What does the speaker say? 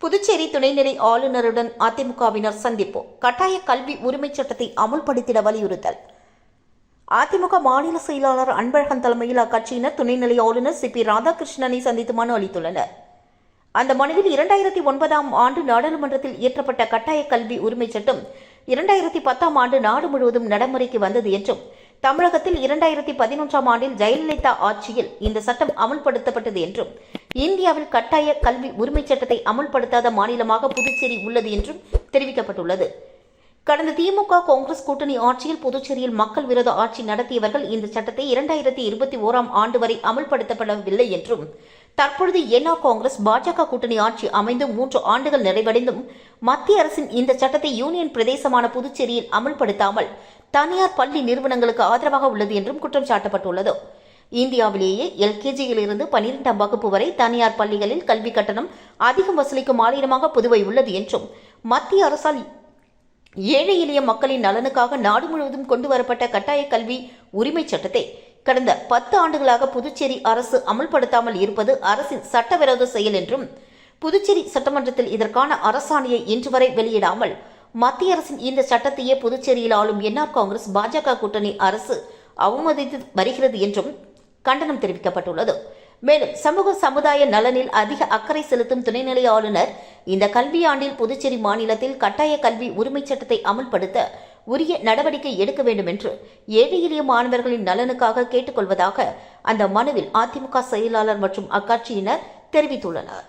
புதுச்சேரி துணைநிலை ஆளுநருடன் அதிமுகவினர் சந்திப்பு. கட்டாய கல்வி உரிமைச் சட்டத்தை அமுல்படுத்திட வலியுறுத்தல். அதிமுக மாநில செயலாளர் அன்பழகன் தலைமையில் அக்கட்சியினர் துணைநிலை ஆளுநர் சி.பி. ராதாகிருஷ்ணனை சந்தித்து மனு அளித்துள்ளனர். அந்த மனுவில் 2009ஆம் ஆண்டு நாடாளுமன்றத்தில் இயற்றப்பட்ட கட்டாய கல்வி உரிமைச் சட்டம் 2010ஆம் ஆண்டு நாடு முழுவதும் நடைமுறைக்கு வந்தது என்றும், தமிழகத்தில் 2011ஆம் ஆண்டில் ஜெயலலிதா ஆட்சியில் இந்த சட்டம் அமல்படுத்தப்பட்டது என்றும், இந்தியாவில் கட்டாய கல்வி உரிமைச் சட்டத்தை அமல்படுத்தாத மாநிலமாக புதுச்சேரி உள்ளது என்றும் தெரிவிக்கப்பட்டுள்ளது. கடந்த திமுக காங்கிரஸ் கூட்டணி ஆட்சியில் புதுச்சேரியில் மக்கள் விரோத ஆட்சி நடத்தியவர்கள் இந்த சட்டத்தை 2021ஆம் ஆண்டு வரை அமல்படுத்தப்படவில்லை என்றும், தற்பொழுது என்ஆர் காங்கிரஸ் பாஜக கூட்டணி ஆட்சி அமைந்து 3 ஆண்டுகள் நிறைவடைந்தும் மத்திய அரசின் இந்த சட்டத்தை யூனியன் பிரதேசமான புதுச்சேரியில் அமல்படுத்தாமல் தனியார் பள்ளி நிறுவனங்களுக்கு ஆதரவாக உள்ளது என்றும் குற்றம் சாட்டப்பட்டுள்ளது. இந்தியாவிலேயே எல்கேஜியிலிருந்து 12ஆம் வகுப்பு வரை தனியார் பள்ளிகளில் கல்வி கட்டணம் அதிகம் வசூலிக்கும் மாநிலமாக புதுவை உள்ளது என்றும், மத்திய அரசால் ஏழை எளிய மக்களின் நலனுக்காக நாடு முழுவதும் கொண்டுவரப்பட்ட கட்டாய கல்வி உரிமைச் சட்டத்தை கடந்த 10 ஆண்டுகளாக புதுச்சேரி அரசு அமல்படுத்தாமல் இருப்பது அரசின் சட்டவிரோத செயல் என்றும், புதுச்சேரி சட்டமன்றத்தில் இதற்கான அரசாணையை இன்று வரை வெளியிடாமல் மத்திய அரசின் இந்த சட்டத்தையே புதுச்சேரியில் ஆளும் என்ஆர் காங்கிரஸ் பாஜக கூட்டணி அரசு அவமதித்து வருகிறது என்றும் கண்டனம் தெரிவிக்கப்பட்டுள்ளது. மேலும் சமூக சமுதாய நலனில் அதிக அக்கறை செலுத்தும் துணைநிலை ஆளுநர் இந்த கல்வியாண்டில் புதுச்சேரி மாநிலத்தில் கட்டாய கல்வி உரிமைச் சட்டத்தை அமல்படுத்த உரிய நடவடிக்கை எடுக்க வேண்டும் என்று ஏழை எளிய மாணவர்களின் நலனுக்காக கேட்டுக்கொள்வதாக அந்த மனுவில் அதிமுக செயலாளர் மற்றும் அக்கட்சியினர் தெரிவித்துள்ளனர்.